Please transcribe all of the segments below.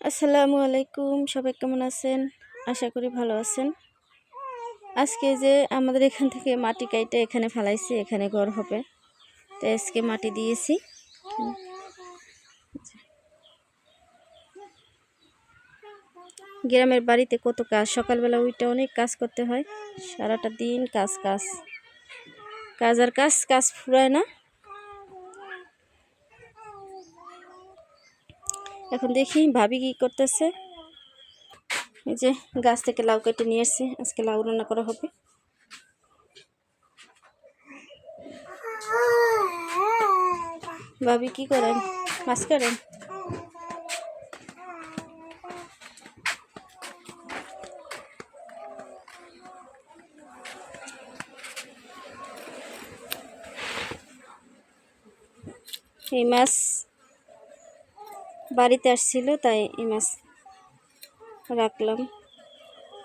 আসসালামু আলাইকুম, সবাই কেমন আছেন? আশা করি ভালো আছেন। আজকে যে আমাদের এখান থেকে মাটি কাইটে এখানে ফেলাইছি, এখানে ঘর হবে, তো আজকে মাটি দিয়েছি। গ্রামের বাড়িতে কত কাজ, সকালবেলা উঠে অনেক কাজ করতে হয়, সারাটা দিন কাজ কাজ কাজ আর কাজ, কাজ ফুরায় না। এখন দেখি ভাবি কি করতেছে। এই যে গাছ থেকে লাউ কেটে নিয়ে এসেছি, আজকে লাউ রান্না করা হবে। ভাবি কি করেন? মাছ করেন? এই মাছ বাড়িতে আসছিল, তাই এই মাছ রাখলাম।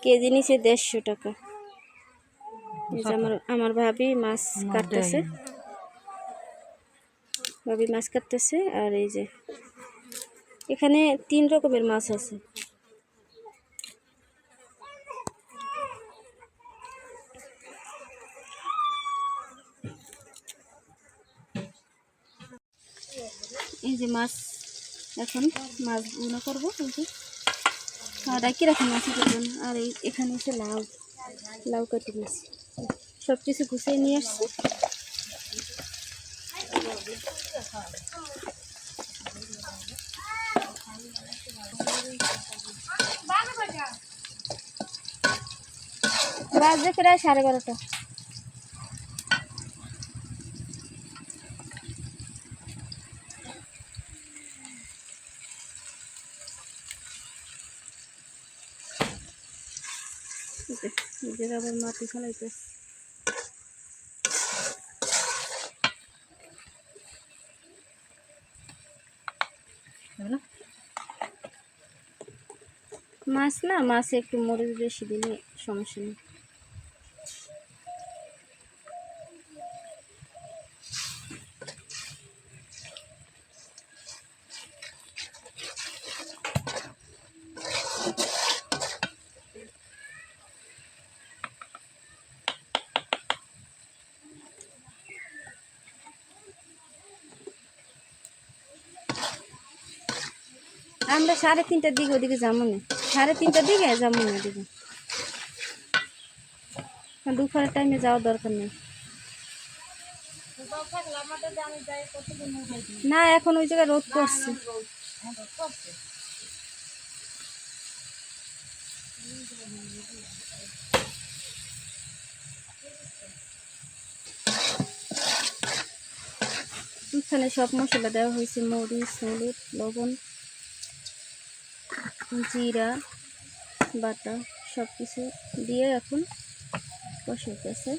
কেজি নিচে 150 টাকা। এই যে আমার ভাবি মাছ কাটতেছে, আর এই যে এখানে 3 রকমের মাছ আছে। এই যে মাছ, এখন মাছ গুঁড়ো করবো। এই যে রাখি রাখুন মাছের জন্য। আর এখানে এসে লাউ কেটে নিয়েছি, সব কিছু গুছিয়ে নিয়ে আসছি। বাজে প্রায় 12:30। নিজের আবার মাটি ফেলাইতেছে। মাছ না, মাছে একটু মরিচ বেশি দিলে সমস্যা নেই। আমরা 3:30টার দিকে ওদিকে যাবো না, 3:30টার দিকে যাবো না ওদিকে। দুপুরের টাইমে যাওয়ার দরকার নেই। না, এখন ওই জায়গায় রোদ পড়ছে। এখানে সব মশলা দেওয়া হয়েছে, মরিচ, হলুদ, লবণ, জিরা বাটা, সব কিছু দিয়ে এখন কষাইতেছে।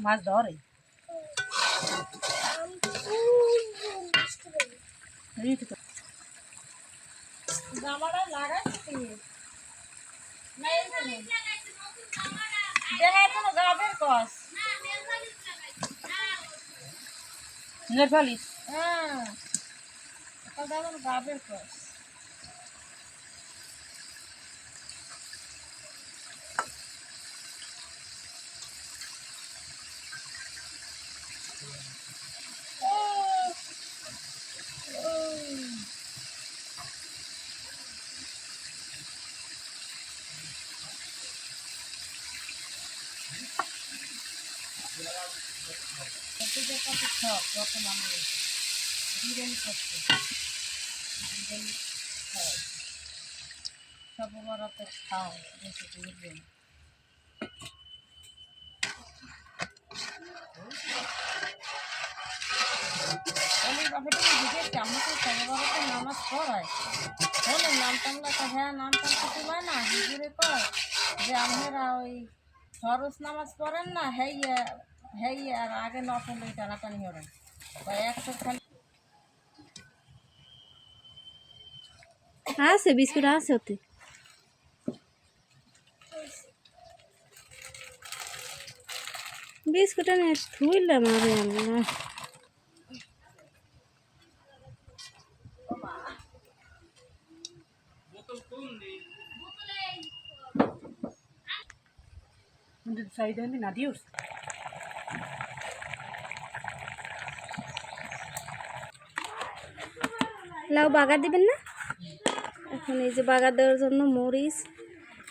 মাছ ধরে জামাটা লাগাচ্ছি না, দেখায় কোনো গাবের কস নেপালিস। হ্যাঁ, গাবের কস। বিরিয়ানি করতে সব বরাতে খাও বেশি বুঝবে না। অনেক বাপেটা জিজ্ঞেস আমাকে সব বরাতে নামাজ পড়ায় বলে নাম টাম লেখা হ্যাঁ নাম টাম কিছু হয় না হুজুরে কয় যে আমরা ওই ফরজ নামাজ পড়েন না হেই আর আগে নফল ওই টানাটানি করেন একশো খালি আছে বিস্কুট আছে ওতে বিস্কুট আমি থুইলাম আরে আমরা না দিও লাউ বাগার দিবেন না এখন এই যে বাগার দেওয়ার জন্য মরিচ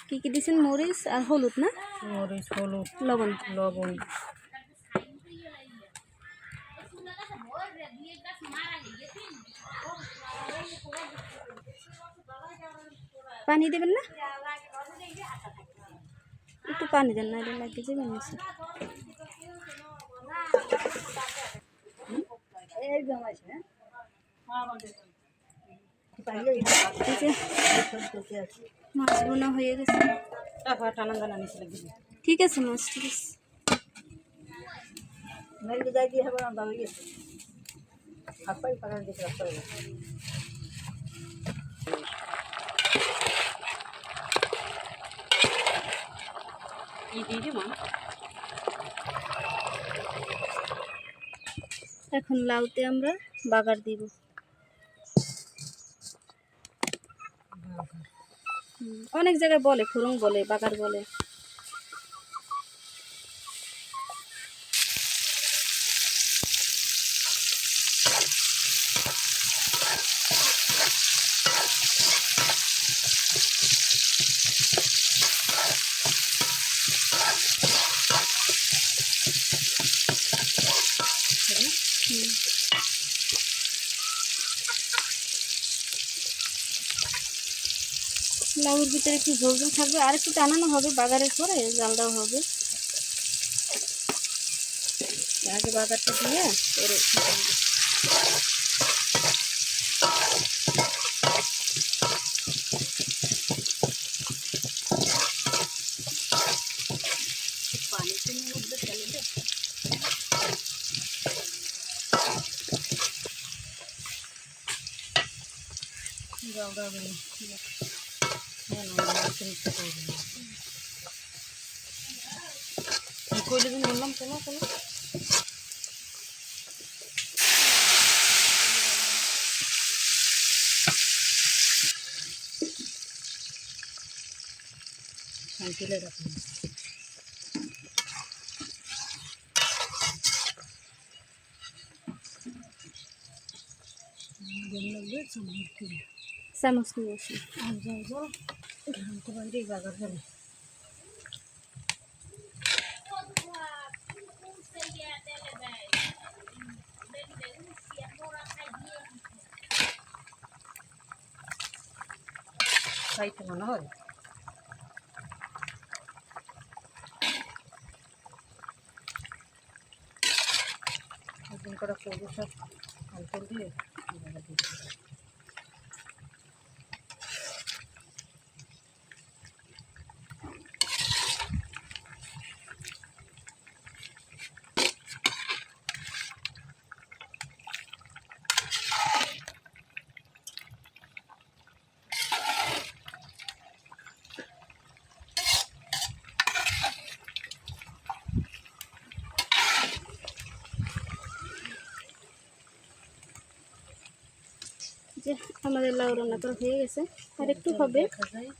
কি কি দিছেন মরিচ আর হলুদ না মরিচ হলুদ লবণ লবণ পানি দেবেন না একটু পানি দেন না লাগে যাবেন নিচে মাছ বোনা হয়ে গেছে ঠিক আছে মাছ ঠিক আছে এখন লাউতে আমরা বাগার দিব অনেক জায়গায় বলে ফুরুং বলে বাগার বলে লাউর ভিতরে একটু ঝোল ঝোল থাকবে আর একটু টানানো হবে বাগারের পরে জাল দেওয়া হবে আগে বাগারটা দিয়ে পরে বললাম কোনো কোনো তুলে রাখুন চামচ নিয়ে আসি বাইরে বাগার ফেলে খাইতে মনে হয় একদিন করে করবো সব আলকল দিয়ে যে আমাদের লাউ রান্না করা হয়ে গেছে আর একটু হবে দেখা যায়